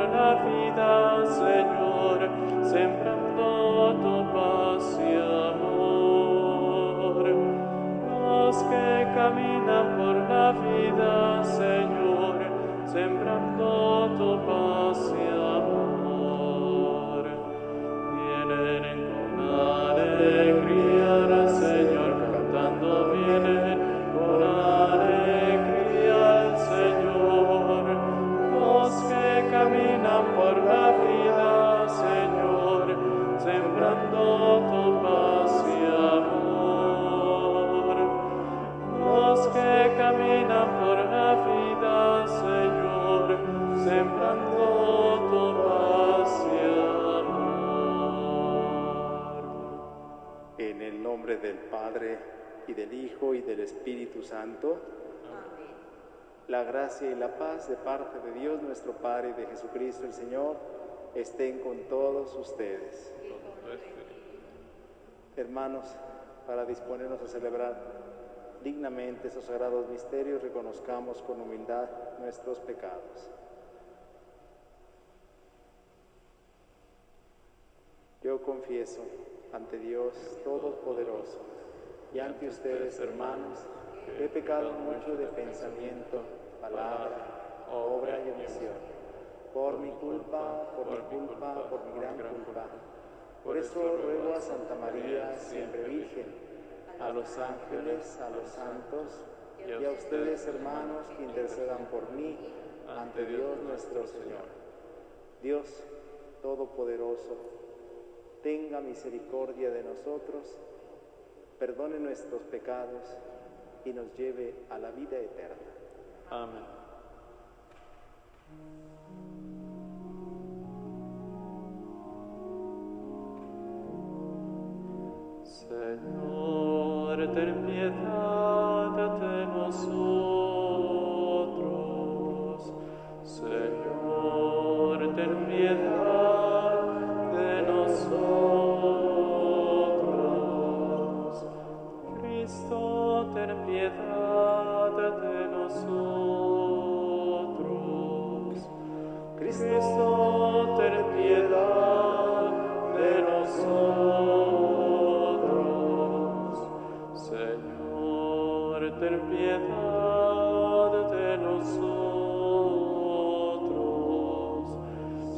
la vida, Señor, sembrando tu paz y amor. Los que caminan por la vida, Señor, sembrando tu paz y amor. Vienen con alegría al Señor, cantando vienen con alegría al Señor. Los que caminan por la vida, Señor, sembrando tu paz y amor. Los que caminan por la vida, Señor, sembrando tu paz y amor. En el nombre del Padre, y del Hijo, y del Espíritu Santo. Amén. La gracia y la paz de parte de Dios nuestro Padre y de Jesucristo el Señor estén con todos ustedes. Hermanos, para disponernos a celebrar dignamente esos sagrados misterios, reconozcamos con humildad nuestros pecados. Yo confieso ante Dios Todopoderoso y ante ustedes, hermanos, que he pecado mucho de pensamiento, palabra, obra y omisión, por mi culpa, por mi gran culpa. Por eso ruego a Santa María, siempre Virgen, a los ángeles, a los santos y a ustedes, hermanos, que intercedan por mí ante Dios nuestro Señor. Dios Todopoderoso, tenga misericordia de nosotros, perdone nuestros pecados y nos lleve a la vida eterna. Amén. Señor, ten piedad de nosotros. Señor, ten piedad de nosotros. Cristo, ten piedad de nosotros. Cristo, ten piedad de nosotros. Señor, ten piedad de nosotros.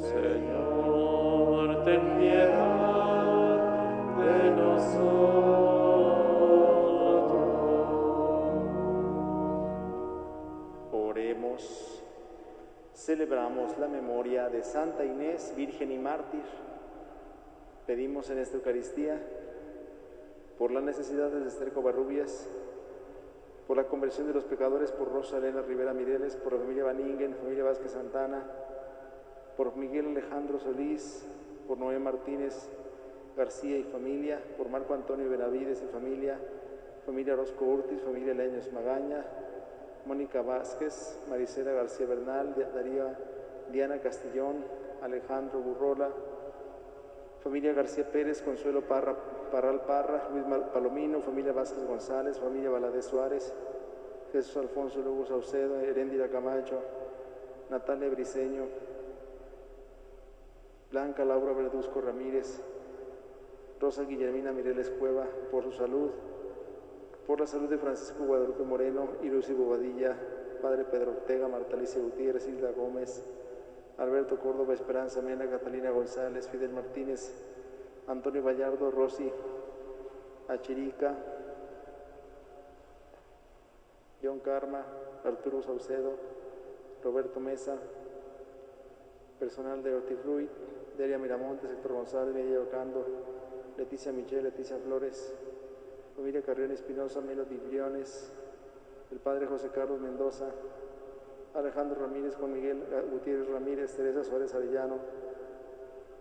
Señor, ten piedad de nosotros. Oremos. Celebramos la memoria de Santa Inés, Virgen y Mártir. Pedimos en esta Eucaristía por las necesidades de Esther Covarrubias, por la conversión de los pecadores, por Rosa Elena Rivera Mireles, por la familia Vaningen, familia Vázquez Santana, por Miguel Alejandro Solís, por Noé Martínez García y familia, por Marco Antonio Benavides y familia, familia Orozco Urtiz, familia Leños Magaña, Mónica Vázquez, Marisela García Bernal, Diana Castillón, Alejandro Burrola, familia García Pérez, Consuelo Parral Parra, Luis Palomino, familia Vázquez González, familia Valadez Suárez, Jesús Alfonso Lugo Saucedo, Heréndira Camacho, Natalia Briceño, Blanca Laura Verduzco Ramírez, Rosa Guillermina Mireles Cueva, por su salud, por la salud de Francisco Guadalupe Moreno y Lucy Bobadilla, Padre Pedro Ortega, Marta Alicia Gutiérrez, Hilda Gómez, Alberto Córdoba, Esperanza Mena, Catalina González, Fidel Martínez, Antonio Vallardo, Rosy Achirica, John Karma, Arturo Saucedo, Roberto Mesa, personal de Hortifruit, Delia Miramontes, Héctor González, Media Ocando, Leticia Michel, Leticia Flores, familia Carrión Espinosa, Melody Briones, el Padre José Carlos Mendoza, Alejandro Ramírez, Juan Miguel Gutiérrez Ramírez, Teresa Suárez Arellano,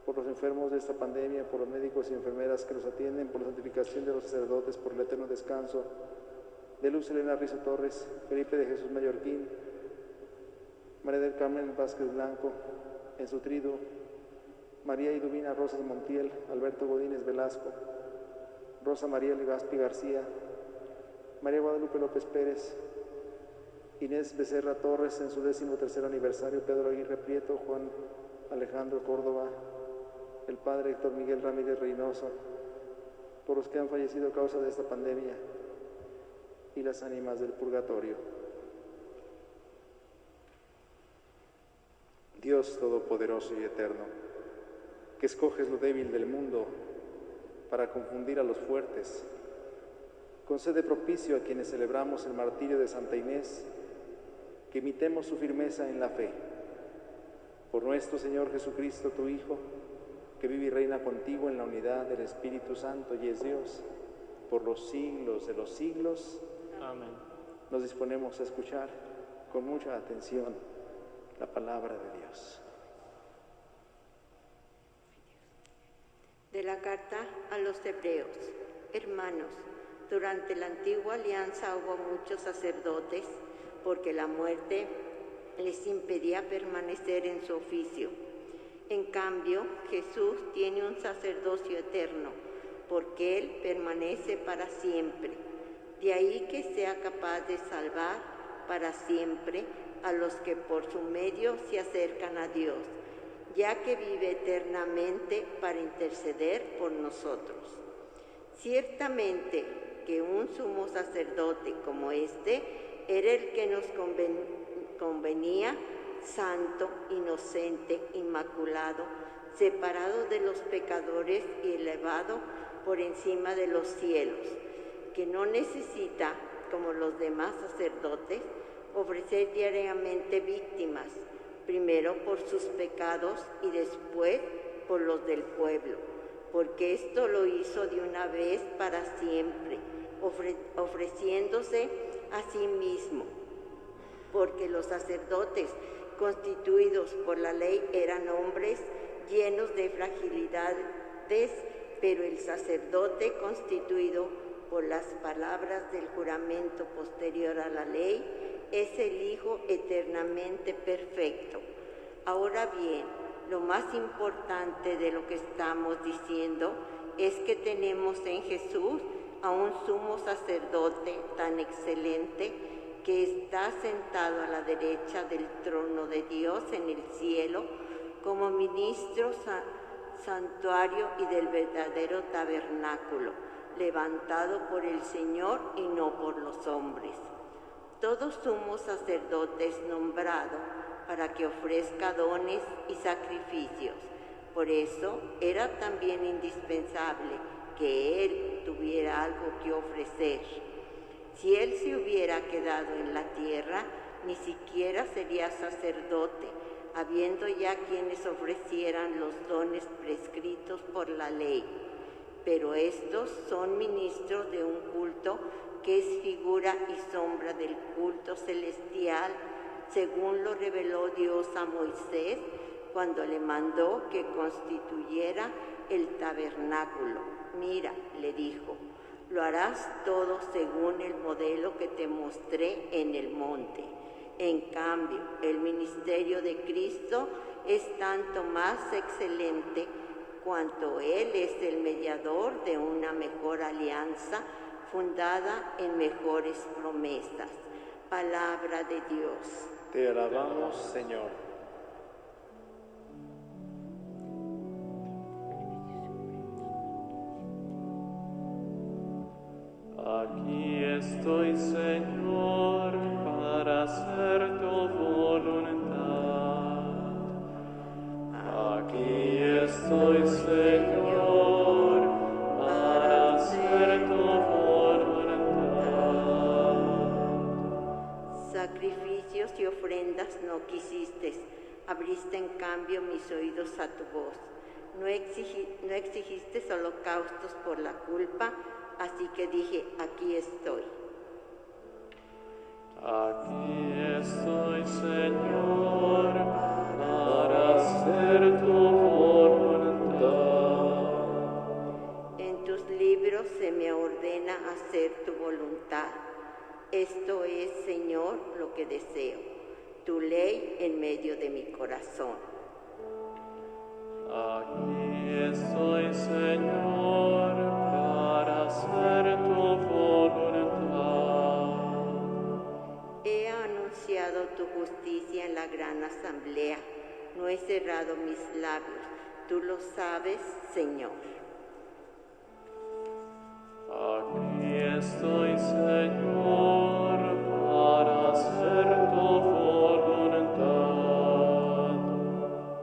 por los enfermos de esta pandemia, por los médicos y enfermeras que los atienden, por la santificación de los sacerdotes, por el eterno descanso de Luz Elena Rizo Torres, Felipe de Jesús Mallorquín, María del Carmen Vázquez Blanco, en su trido, María Iduvina Rosas Montiel, Alberto Godínez Velasco, Rosa María Legaspi García, María Guadalupe López Pérez, Inés Becerra Torres en su 13º aniversario, Pedro Aguirre Prieto, Juan Alejandro Córdoba, el padre Héctor Miguel Ramírez Reynoso, por los que han fallecido a causa de esta pandemia, y las ánimas del purgatorio. Dios Todopoderoso y Eterno, que escoges lo débil del mundo para confundir a los fuertes, concede propicio a quienes celebramos el martirio de Santa Inés, que imitemos su firmeza en la fe. Por nuestro Señor Jesucristo, tu Hijo, que vive y reina contigo en la unidad del Espíritu Santo y es Dios, por los siglos de los siglos. Amén. Nos disponemos a escuchar con mucha atención la palabra de Dios. De la carta a los Hebreos. Hermanos, durante la antigua alianza hubo muchos sacerdotes porque la muerte les impedía permanecer en su oficio. En cambio, Jesús tiene un sacerdocio eterno, porque Él permanece para siempre. De ahí que sea capaz de salvar para siempre a los que por su medio se acercan a Dios, ya que vive eternamente para interceder por nosotros. Ciertamente que un sumo sacerdote como este era el que nos convenía, santo, inocente, inmaculado, separado de los pecadores y elevado por encima de los cielos, que no necesita, como los demás sacerdotes, ofrecer diariamente víctimas, primero por sus pecados y después por los del pueblo, porque esto lo hizo de una vez para siempre, ofreciéndose a sí mismo, porque los sacerdotes constituidos por la ley eran hombres llenos de fragilidades, pero el sacerdote constituido por las palabras del juramento posterior a la ley es el Hijo eternamente perfecto. Ahora bien, lo más importante de lo que estamos diciendo es que tenemos en Jesús a un sumo sacerdote tan excelente que está sentado a la derecha del trono de Dios en el cielo como ministro santuario y del verdadero tabernáculo, levantado por el Señor y no por los hombres. Todo sumo sacerdote es nombrado para que ofrezca dones y sacrificios. Por eso era también indispensable que Él tuviera algo que ofrecer. Si Él se hubiera quedado en la tierra, ni siquiera sería sacerdote, habiendo ya quienes ofrecieran los dones prescritos por la ley. Pero estos son ministros de un culto que es figura y sombra del culto celestial, según lo reveló Dios a Moisés cuando le mandó que constituyera el tabernáculo. Mira, le dijo, lo harás todo según el modelo que te mostré en el monte. En cambio, el ministerio de Cristo es tanto más excelente cuanto Él es el mediador de una mejor alianza fundada en mejores promesas. Palabra de Dios. Te alabamos, Señor. Aquí estoy, Señor, para hacer tu voluntad. Aquí estoy, Señor, para hacer tu voluntad. Sacrificios y ofrendas no quisiste, abriste en cambio mis oídos a tu voz. No exigiste holocaustos por la culpa, así que dije, aquí estoy. Aquí estoy, Señor, para hacer tu voluntad. En tus libros se me ordena hacer tu voluntad. Esto es, Señor, lo que deseo, tu ley en medio de mi corazón. Aquí estoy, Señor, para hacer tu voluntad. He anunciado tu justicia en la gran asamblea, no he cerrado mis labios, tú lo sabes, Señor. Aquí estoy, Señor, para hacer tu voluntad.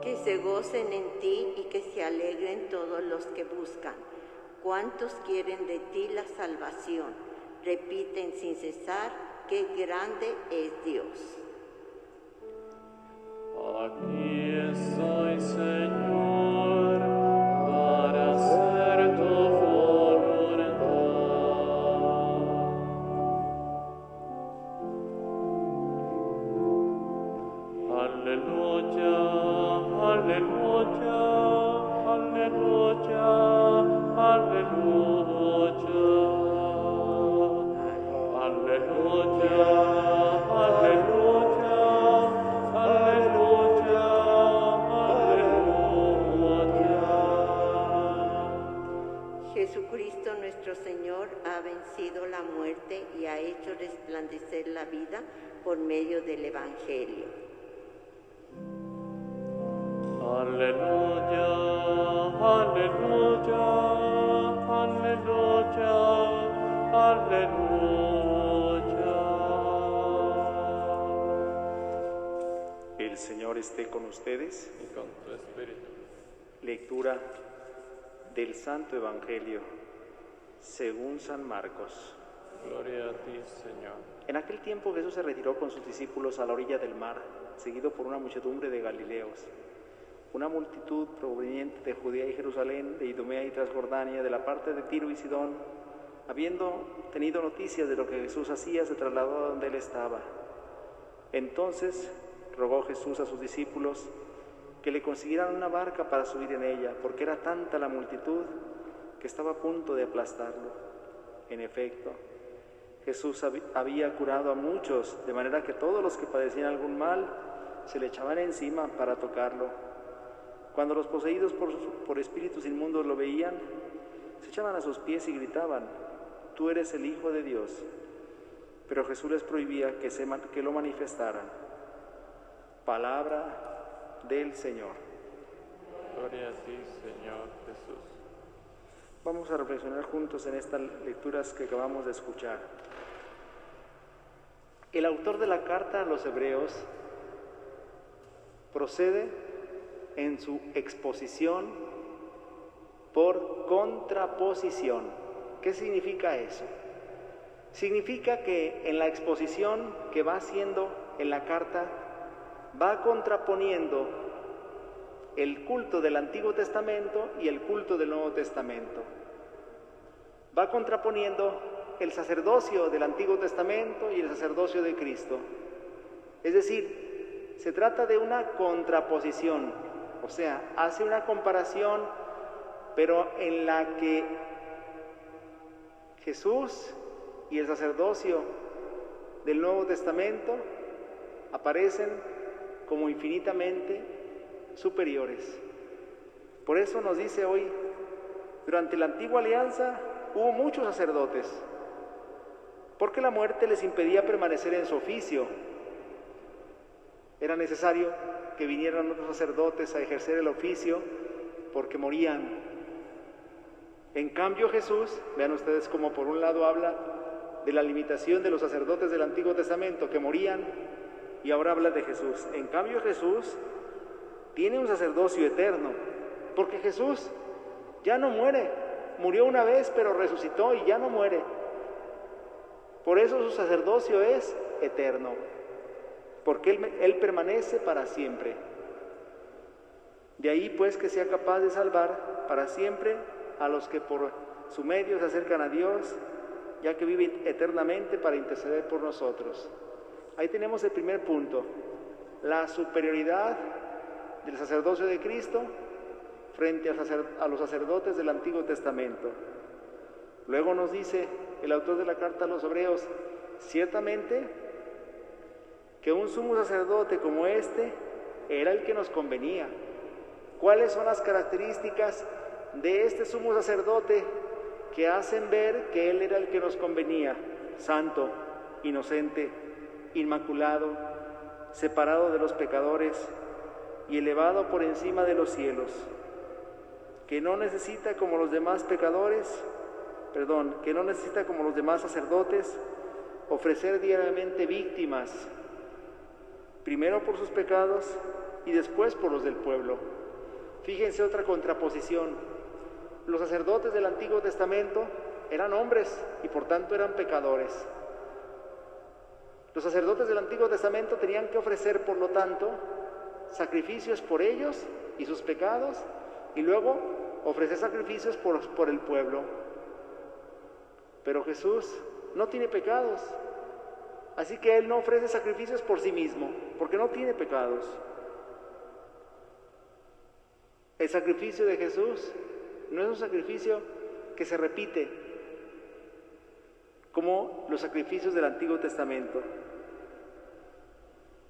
Que se gocen en ti y que se alegren todos los que buscan. ¿Cuántos quieren de ti la salvación? Repiten sin cesar, qué grande es Dios. Aquí estoy, Señor, para hacer tu voluntad. Aleluya, aleluya, aleluya, aleluya. Aleluya, aleluya, aleluya, aleluya. Jesucristo nuestro Señor ha vencido la muerte y ha hecho resplandecer la vida por medio del Evangelio. Aleluya, aleluya, aleluya, aleluya. El Señor esté con ustedes. Y con tu espíritu. Lectura del Santo Evangelio según San Marcos. Gloria a ti, Señor. En aquel tiempo Jesús se retiró con sus discípulos a la orilla del mar, seguido por una muchedumbre de galileos. Una multitud proveniente de Judea y Jerusalén, de Idumea y Transjordania, de la parte de Tiro y Sidón, habiendo tenido noticias de lo que Jesús hacía, se trasladó a donde él estaba. Entonces rogó Jesús a sus discípulos que le consiguieran una barca para subir en ella, porque era tanta la multitud que estaba a punto de aplastarlo. En efecto, Jesús había curado a muchos, de manera que todos los que padecían algún mal se le echaban encima para tocarlo. Cuando los poseídos por espíritus inmundos lo veían, se echaban a sus pies y gritaban: «Tú eres el Hijo de Dios». Pero Jesús les prohibía que lo manifestaran. Palabra del Señor. Gloria a ti, Señor Jesús. Vamos a reflexionar juntos en estas lecturas que acabamos de escuchar. El autor de la carta a los Hebreos procede en su exposición por contraposición. ¿Qué significa eso? Significa que en la exposición que va haciendo en la carta va contraponiendo el culto del Antiguo Testamento y el culto del Nuevo Testamento. Va contraponiendo el sacerdocio del Antiguo Testamento y el sacerdocio de Cristo. Es decir, se trata de una contraposición, o sea, hace una comparación, pero en la que Jesús y el sacerdocio del Nuevo Testamento aparecen como infinitamente superiores. Por eso nos dice hoy, durante la antigua alianza hubo muchos sacerdotes, porque la muerte les impedía permanecer en su oficio. Era necesario que vinieran otros sacerdotes a ejercer el oficio porque morían. En cambio Jesús, vean ustedes cómo por un lado habla de la limitación de los sacerdotes del Antiguo Testamento que morían, y ahora habla de Jesús. En cambio Jesús tiene un sacerdocio eterno, porque Jesús ya no muere, murió una vez pero resucitó y ya no muere. Por eso su sacerdocio es eterno, porque Él permanece para siempre. De ahí pues que sea capaz de salvar para siempre a los que por su medio se acercan a Dios, ya que vive eternamente para interceder por nosotros. Ahí tenemos el primer punto, la superioridad del sacerdocio de Cristo frente a los sacerdotes del Antiguo Testamento. Luego nos dice el autor de la carta a los Hebreos, ciertamente que un sumo sacerdote como este era el que nos convenía. ¿Cuáles son las características de este sumo sacerdote que hacen ver que él era el que nos convenía? Santo, inocente, inmaculado, separado de los pecadores, y elevado por encima de los cielos, que no necesita como los demás sacerdotes ofrecer diariamente víctimas, primero por sus pecados y después por los del pueblo. Fíjense otra contraposición. Los sacerdotes del Antiguo Testamento eran hombres y por tanto eran pecadores. Los sacerdotes del Antiguo Testamento tenían que ofrecer, por lo tanto, sacrificios por ellos y sus pecados, y luego ofrecer sacrificios por el pueblo. Pero Jesús no tiene pecados, así que Él no ofrece sacrificios por sí mismo, porque no tiene pecados. El sacrificio de Jesús no es un sacrificio que se repite como los sacrificios del Antiguo Testamento,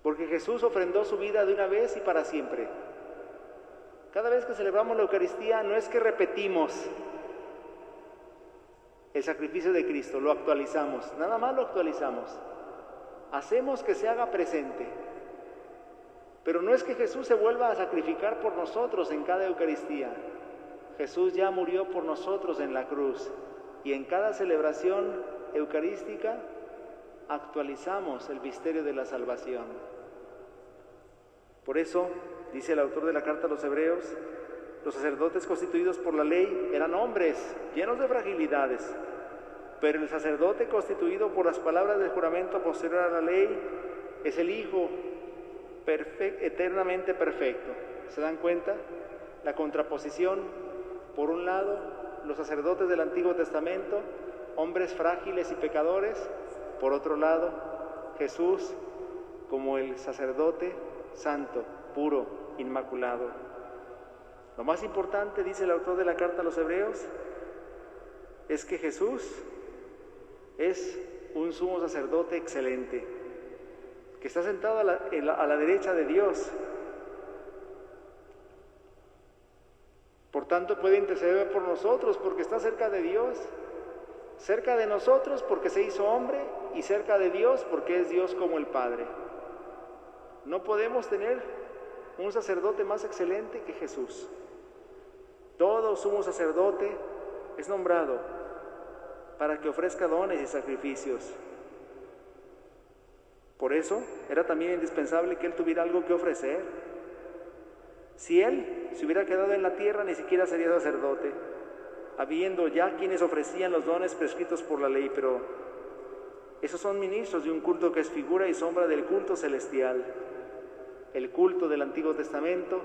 porque Jesús ofrendó su vida de una vez y para siempre. Cada vez que celebramos la Eucaristía no es que repetimos el sacrificio de Cristo, lo actualizamos, nada más lo actualizamos. Hacemos que se haga presente. Pero no es que Jesús se vuelva a sacrificar por nosotros en cada Eucaristía. Jesús ya murió por nosotros en la cruz y en cada celebración eucarística actualizamos el misterio de la salvación. Por eso, dice el autor de la carta a los Hebreos, los sacerdotes constituidos por la ley eran hombres llenos de fragilidades, pero el sacerdote constituido por las palabras del juramento posterior a la ley es el Hijo eternamente perfecto. ¿Se dan cuenta? La contraposición: por un lado, los sacerdotes del Antiguo Testamento, hombres frágiles y pecadores; por otro lado, Jesús como el sacerdote santo, puro, inmaculado. Lo más importante, dice el autor de la carta a los Hebreos, es que Jesús es un sumo sacerdote excelente, que está sentado a la derecha de Dios. Por tanto, puede interceder por nosotros porque está cerca de Dios, cerca de nosotros porque se hizo hombre y cerca de Dios porque es Dios como el Padre. No podemos tener un sacerdote más excelente que Jesús. Todo sumo sacerdote es nombrado para que ofrezca dones y sacrificios. Por eso era también indispensable que Él tuviera algo que ofrecer. Si Él se hubiera quedado en la tierra, ni siquiera sería sacerdote, habiendo ya quienes ofrecían los dones prescritos por la ley, pero esos son ministros de un culto que es figura y sombra del culto celestial. El culto del Antiguo Testamento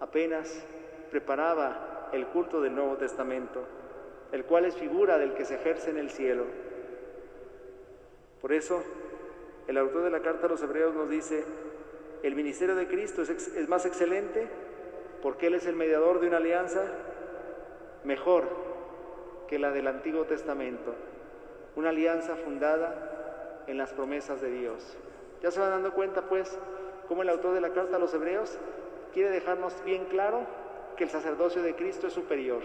apenas preparaba el culto del Nuevo Testamento, el cual es figura del que se ejerce en el cielo. Por eso, el autor de la carta a los Hebreos nos dice: el ministerio de Cristo es más excelente porque Él es el mediador de una alianza mejor que la del Antiguo Testamento, una alianza fundada en las promesas de Dios. Ya se van dando cuenta, pues, cómo el autor de la carta a los Hebreos quiere dejarnos bien claro que el sacerdocio de Cristo es superior.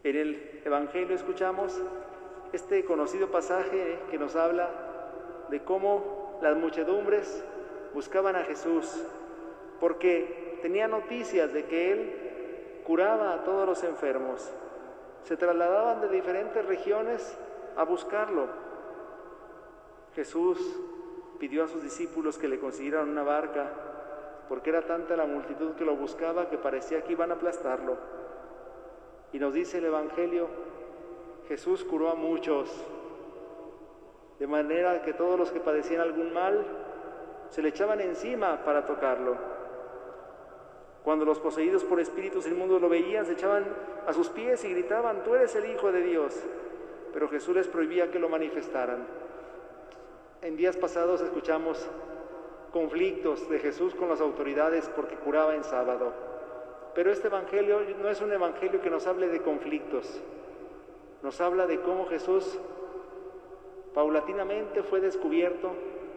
En el Evangelio escuchamos este conocido pasaje que nos habla de cómo las muchedumbres buscaban a Jesús porque tenían noticias de que Él curaba a todos los enfermos. Se trasladaban de diferentes regiones a buscarlo. Jesús pidió a sus discípulos que le consiguieran una barca porque era tanta la multitud que lo buscaba que parecía que iban a aplastarlo. Y nos dice el Evangelio: Jesús curó a muchos, de manera que todos los que padecían algún mal se le echaban encima para tocarlo. Cuando los poseídos por espíritus inmundos lo veían, se echaban a sus pies y gritaban: tú eres el Hijo de Dios. Pero Jesús les prohibía que lo manifestaran. En días pasados escuchamos conflictos de Jesús con las autoridades porque curaba en sábado. Pero este evangelio no es un evangelio que nos hable de conflictos. Nos habla de cómo Jesús paulatinamente fue descubierto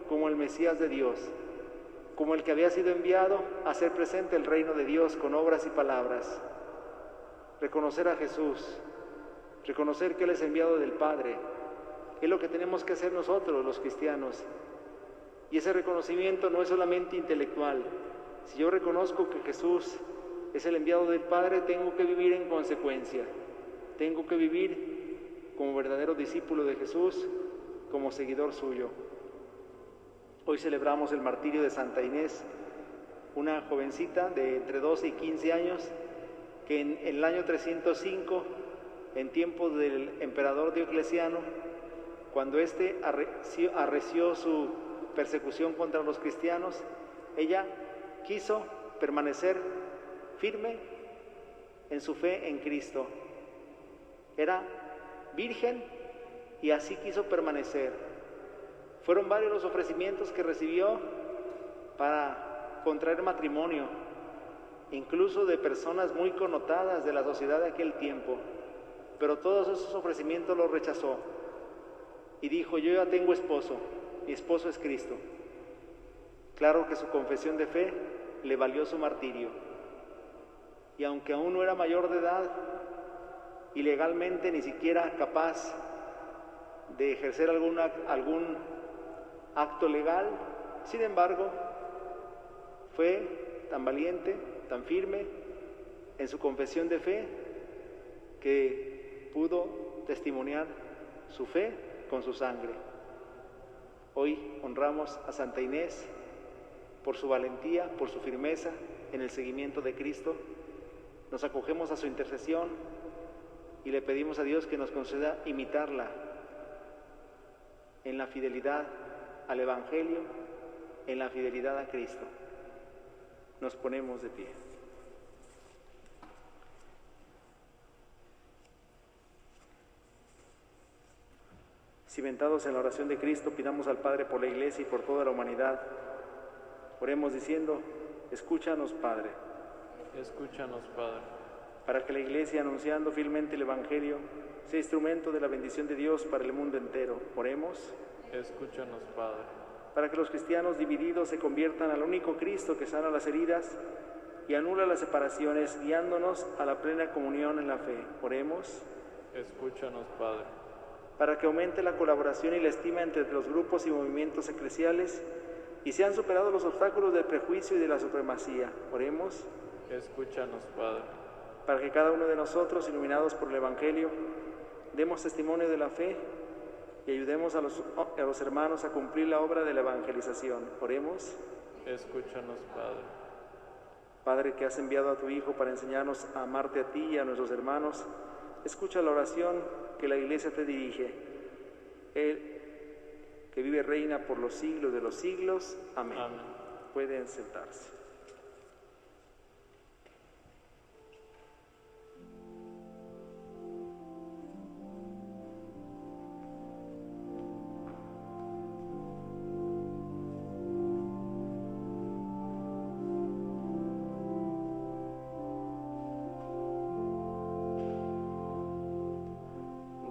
como el Mesías de Dios, como el que había sido enviado a hacer presente el reino de Dios con obras y palabras. Reconocer a Jesús, reconocer que Él es enviado del Padre, es lo que tenemos que hacer nosotros los cristianos. Y ese reconocimiento no es solamente intelectual. Si yo reconozco que Jesús es el enviado del Padre, tengo que vivir en consecuencia. Tengo que vivir como verdadero discípulo de Jesús, como seguidor suyo. Hoy celebramos el martirio de Santa Inés, una jovencita de entre 12 y 15 años que en el año 305, en tiempos del emperador Diocleciano, cuando éste arreció su persecución contra los cristianos, ella quiso permanecer firme en su fe en Cristo. Era virgen y así quiso permanecer. Fueron varios los ofrecimientos que recibió para contraer matrimonio, incluso de personas muy connotadas de la sociedad de aquel tiempo, pero todos esos ofrecimientos los rechazó y dijo: yo ya tengo esposo, mi esposo es Cristo. Claro que su confesión de fe le valió su martirio, y aunque aún no era mayor de edad y legalmente ni siquiera capaz de ejercer algún acto legal, sin embargo, fue tan valiente, tan firme en su confesión de fe, que pudo testimoniar su fe con su sangre. Hoy honramos a Santa Inés por su valentía, por su firmeza en el seguimiento de Cristo. Nos acogemos a su intercesión y le pedimos a Dios que nos conceda imitarla en la fidelidad al Evangelio, en la fidelidad a Cristo. Nos ponemos de pie. Cimentados en la oración de Cristo, pidamos al Padre por la Iglesia y por toda la humanidad. Oremos diciendo: escúchanos, Padre. Escúchanos, Padre. Para que la Iglesia, anunciando fielmente el Evangelio, sea instrumento de la bendición de Dios para el mundo entero. Oremos. Escúchanos, Padre. Para que los cristianos divididos se conviertan al único Cristo que sana las heridas y anula las separaciones, guiándonos a la plena comunión en la fe. Oremos. Escúchanos, Padre. Para que aumente la colaboración y la estima entre los grupos y movimientos eclesiales y sean superados los obstáculos del prejuicio y de la supremacía. Oremos. Escúchanos, Padre. Para que cada uno de nosotros, iluminados por el Evangelio, demos testimonio de la fe y ayudemos a los hermanos a cumplir la obra de la evangelización. Oremos. Escúchanos, Padre. Padre, que has enviado a tu Hijo para enseñarnos a amarte a ti y a nuestros hermanos, escucha la oración que la Iglesia te dirige. Él, que vive y reina por los siglos de los siglos. Amén. Amén. Pueden sentarse.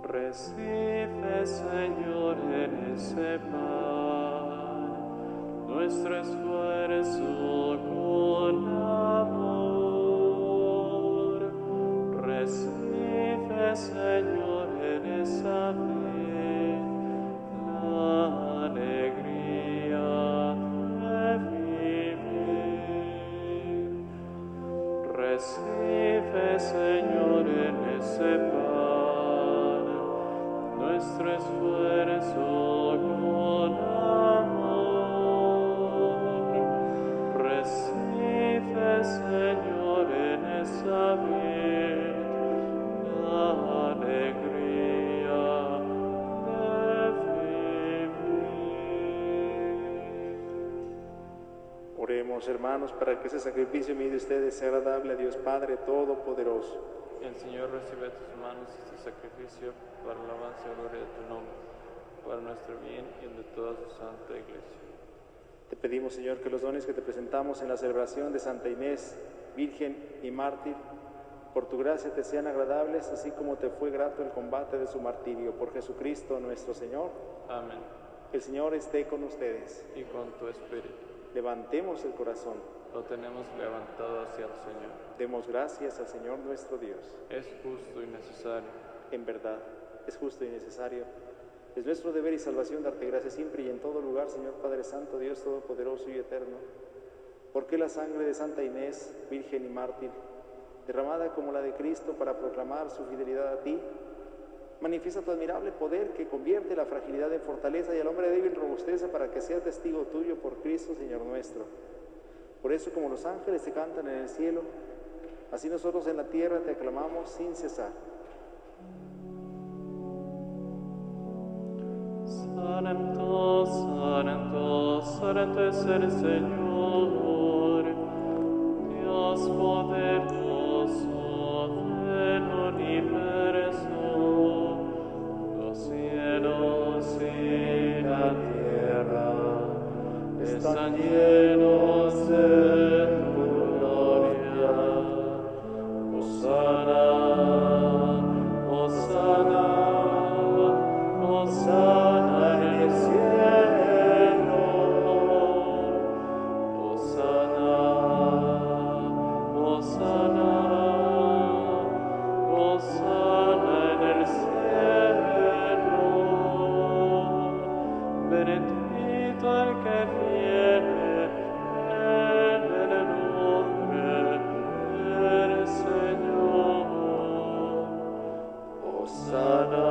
Recibe, Señor, en ese pan nuestro esfuerzo con amor. Recibe, Señor, en esa fe la alegría de vivir. Recibe, Señor, en ese pan nuestro esfuerzo con amor. Recibe, Señor, en esa vid la alegría de vivir. Oremos, hermanos, para que ese sacrificio mío de ustedes sea agradable a Dios Padre Todopoderoso. El Señor recibe de tus manos este sacrificio para la alabanza y gloria de tu nombre, para nuestro bien y el de toda su santa Iglesia. Te pedimos, Señor, que los dones que te presentamos en la celebración de Santa Inés, Virgen y Mártir, por tu gracia te sean agradables, así como te fue grato el combate de su martirio. Por Jesucristo nuestro Señor. Amén. El Señor esté con ustedes. Y con tu espíritu. Levantemos el corazón. Lo tenemos levantado hacia el Señor. Demos gracias al Señor nuestro Dios. Es justo y necesario. En verdad, es justo y necesario Es nuestro deber y salvación darte gracias siempre y en todo lugar, Señor Padre Santo, Dios Todopoderoso y Eterno, porque la sangre de Santa Inés, Virgen y mártir, derramada como la de Cristo para proclamar su fidelidad a ti, manifiesta tu admirable poder que convierte la fragilidad en fortaleza y al hombre débil en robusteza para que sea testigo tuyo por Cristo, Señor nuestro. Por eso, como los ángeles te cantan en el cielo, así nosotros en la tierra te aclamamos sin cesar. Santo, santo, santo es el Señor, Dios poderoso del universo. Los cielos y la tierra están llenos de tu gloria. Hosana, Hosana, Hosana en el cielo. Hosana, Hosana, Hosana en el cielo. Bendito el que viene en el nombre del Señor. Hosana,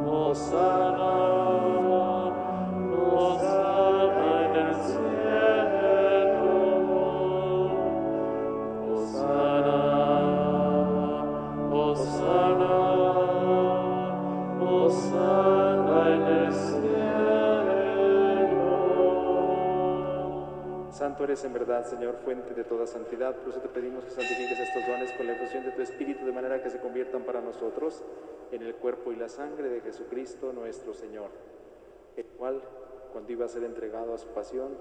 Hosana, Hosana en el cielo. Hosana, Hosana, Hosana en el cielo. Santo eres en verdad, Señor, fuente de toda santidad. Por eso te pedimos que santifiques estos dones con la efusión de tu Espíritu, de manera que se conviertan para nosotros en el cuerpo y la sangre de Jesucristo nuestro Señor, el cual, cuando iba a ser entregado a su pasión,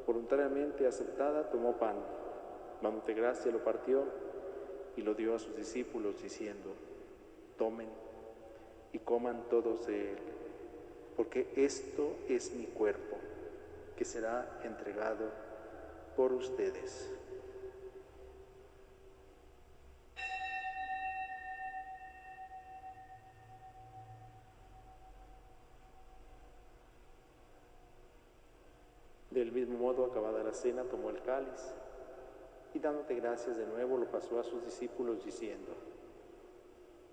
voluntariamente aceptada, tomó pan, dándote gracia, lo partió y lo dio a sus discípulos, diciendo: tomen y coman todos de él, porque esto es mi cuerpo, que será entregado por ustedes. Del mismo modo, acabada la cena, tomó el cáliz y dándote gracias de nuevo, lo pasó a sus discípulos diciendo: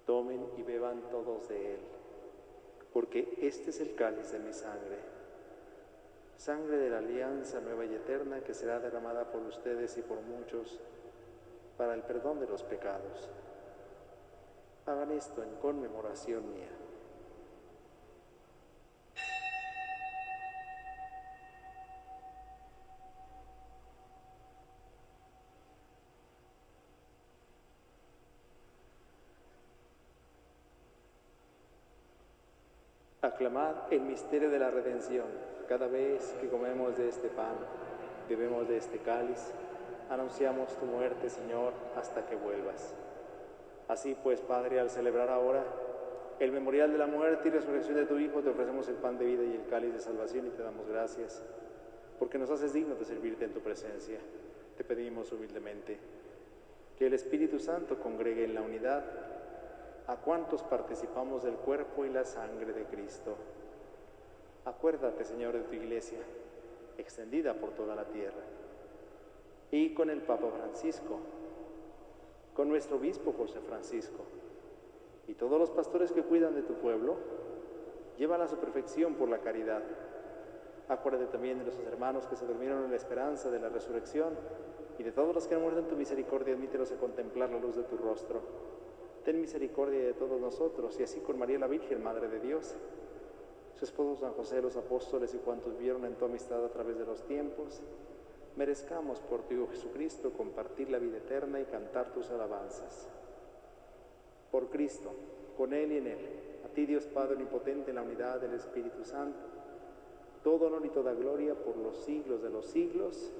tomen y beban todos de él, porque este es el cáliz de mi sangre, sangre de la alianza nueva y eterna que será derramada por ustedes y por muchos para el perdón de los pecados. Hagan esto en conmemoración mía. Aclamad el misterio de la redención. Cada vez que comemos de este pan, bebemos de este cáliz, anunciamos tu muerte, Señor, hasta que vuelvas. Así pues, Padre, al celebrar ahora el memorial de la muerte y resurrección de tu Hijo, te ofrecemos el pan de vida y el cáliz de salvación y te damos gracias, porque nos haces dignos de servirte en tu presencia. Te pedimos humildemente que el Espíritu Santo congregue en la unidad a cuantos participamos del cuerpo y la sangre de Cristo. Acuérdate, Señor, de tu Iglesia, extendida por toda la tierra, y con el Papa Francisco, con nuestro obispo José Francisco, y todos los pastores que cuidan de tu pueblo, llévala a su perfección por la caridad. Acuérdate también de nuestros hermanos que se durmieron en la esperanza de la resurrección, y de todos los que han muerto en tu misericordia, admítelos a contemplar la luz de tu rostro. Ten misericordia de todos nosotros, y así con María la Virgen, Madre de Dios, su esposo San José, los apóstoles y cuantos vieron en tu amistad a través de los tiempos, merezcamos por tu Hijo Jesucristo compartir la vida eterna y cantar tus alabanzas. Por Cristo, con Él y en Él, a ti Dios Padre omnipotente, en la unidad del Espíritu Santo, todo honor y toda gloria por los siglos de los siglos.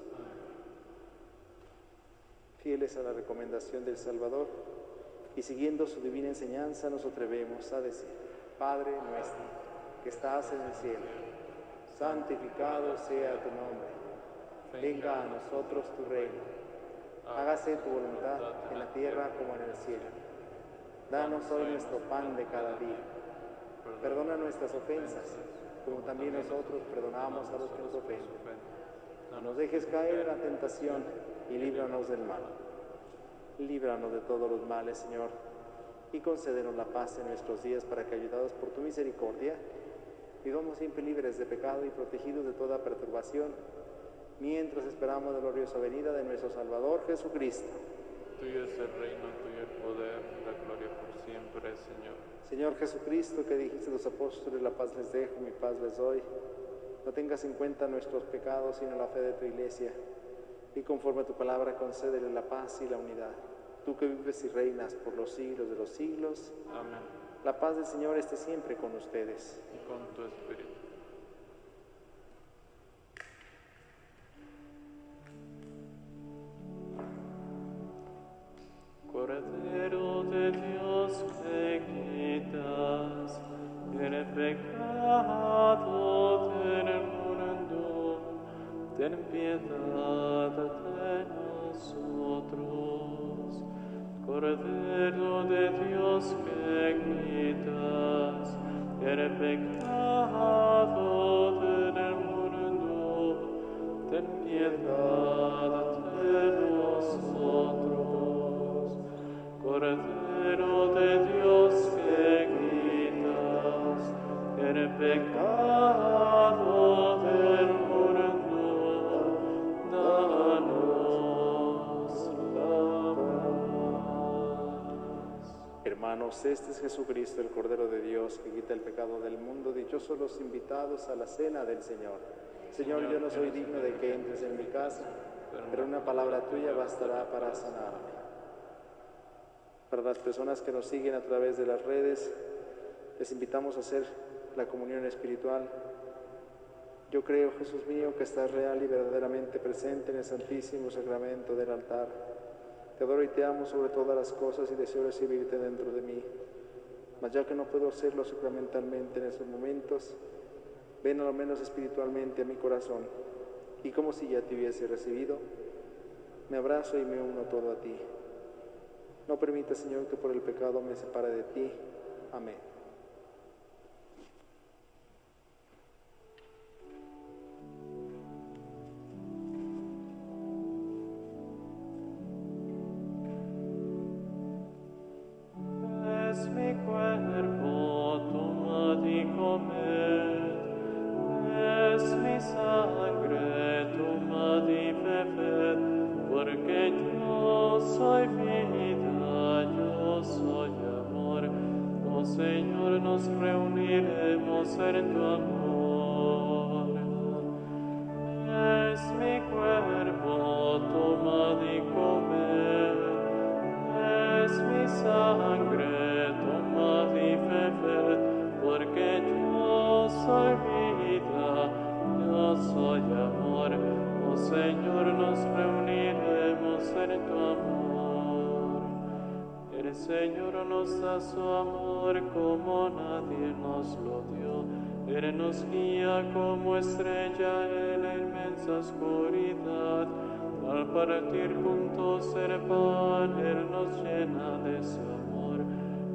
Fieles a la recomendación del Salvador y siguiendo su divina enseñanza, nos atrevemos a decir: Padre nuestro, que estás en el cielo, santificado sea tu nombre. Venga a nosotros tu reino. Hágase tu voluntad en la tierra como en el cielo. Danos hoy nuestro pan de cada día. Perdona nuestras ofensas, como también nosotros perdonamos a los que nos ofenden. No nos dejes caer en la tentación y líbranos del mal. Líbranos de todos los males, Señor, y concédenos la paz en nuestros días para que, ayudados por tu misericordia, vivamos siempre libres de pecado y protegidos de toda perturbación, mientras esperamos la gloriosa venida de nuestro Salvador Jesucristo. Tuyo es el reino, tuyo el poder, la gloria por siempre, Señor. Señor Jesucristo, que dijiste a los apóstoles, la paz les dejo, mi paz les doy, no tengas en cuenta nuestros pecados, sino la fe de tu Iglesia, y conforme a tu palabra concédele la paz y la unidad. Tú que vives y reinas por los siglos de los siglos. Amén. La paz del Señor esté siempre con ustedes. Y con tu espíritu. Cordero de Dios que quitas el pecado del mundo, ten piedad de nosotros. Cordero de Dios que quitas el pecado del mundo, ten piedad de nosotros. Cordero de Dios que quitas el pecado del mundo, danos la paz. Hermanos, este es Jesucristo, el Cordero de Dios, que quita el pecado del mundo. Dichosos los invitados a la cena del Señor. Señor, yo no soy digno de que entres en mi casa, pero una palabra tuya bastará para sanarme. Para las personas que nos siguen a través de las redes, les invitamos a hacer la comunión espiritual. Yo creo, Jesús mío, que estás real y verdaderamente presente en el Santísimo Sacramento del altar. Te adoro y te amo sobre todas las cosas y deseo recibirte dentro de mí. Mas ya que no puedo hacerlo sacramentalmente en esos momentos, ven a lo menos espiritualmente a mi corazón, y como si ya te hubiese recibido, me abrazo y me uno todo a ti. No permita, Señor, que por el pecado me separe de ti. Amén. Es mi cuerpo, toma y comed. Es mi sangre, toma y bebed, porque yo soy vida, yo soy amor. Oh Señor, nos reuniremos en tu amor. Es mi cuerpo, toma y comed. Es mi sangre, toma y bebed, porque yo soy vida, yo soy amor. Oh Señor, nos reuniremos en tu amor. El Señor nos da su amor como nadie nos lo dio. Él nos guía como estrella en la inmensa oscuridad. Al partir juntos el pan, Él nos llena de su amor.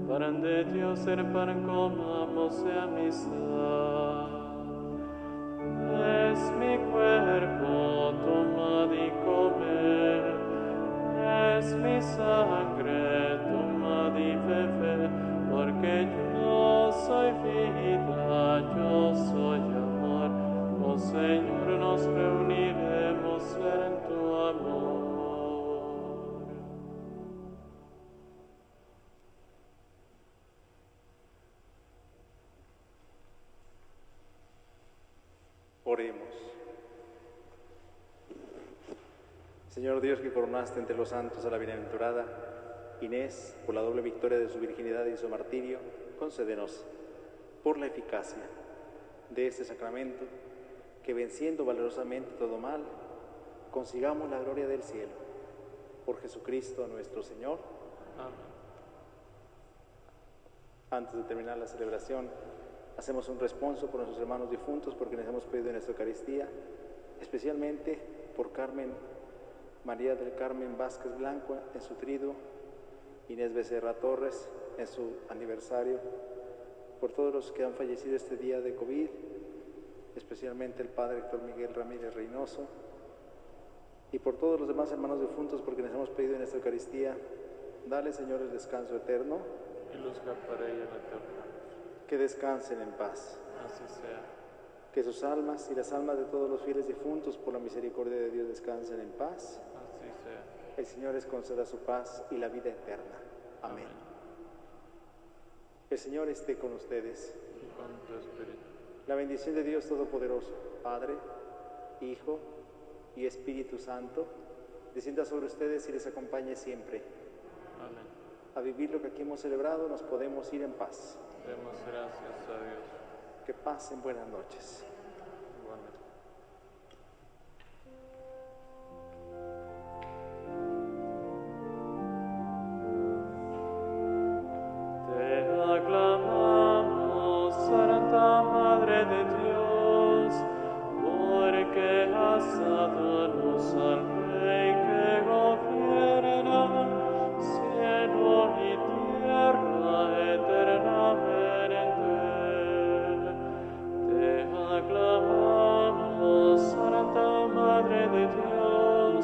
Pan de Dios, el pan comamos de amistad. Es mi cuerpo, tomad y comed. Es mi sangre, tomad y bebed, porque yo soy vida, yo soy amor. Oh Señor, nos reuniremos en tu amor. Oremos. Señor Dios, que coronaste entre los santos a la bienaventurada Inés, por la doble victoria de su virginidad y su martirio, concédenos, por la eficacia de este sacramento, que venciendo valerosamente todo mal, consigamos la gloria del cielo. Por Jesucristo nuestro Señor. Amén. Antes de terminar la celebración, hacemos un responso por nuestros hermanos difuntos, por quienes hemos pedido en esta Eucaristía, especialmente por María del Carmen Vázquez Blanco en su triduo, Inés Becerra Torres en su aniversario, por todos los que han fallecido este día de COVID, especialmente el Padre Héctor Miguel Ramírez Reynoso, y por todos los demás hermanos difuntos, porque les hemos pedido en esta Eucaristía, dale, Señor, el descanso eterno, y los para ella eterna. que descansen en paz. Así sea. Que sus almas y las almas de todos los fieles difuntos, por la misericordia de Dios, descansen en paz. Así sea. El Señor les conceda su paz y la vida eterna. Amén. El Señor esté con ustedes. Y con tu espíritu. La bendición de Dios Todopoderoso, Padre, Hijo y Espíritu Santo, descienda sobre ustedes y les acompañe siempre. Amén. A vivir lo que aquí hemos celebrado, nos podemos ir en paz. Demos gracias a Dios. Que pasen buenas noches. Igualmente. Te aclamamos, Santa Madre de Dios, porque has dado a luz al Rey que gobierna cielo y tierra eternamente. Te aclamamos, Santa Madre de Dios,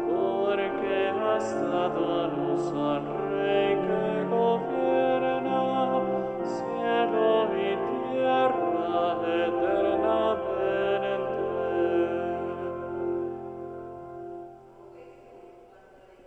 porque has dado a luz al Rey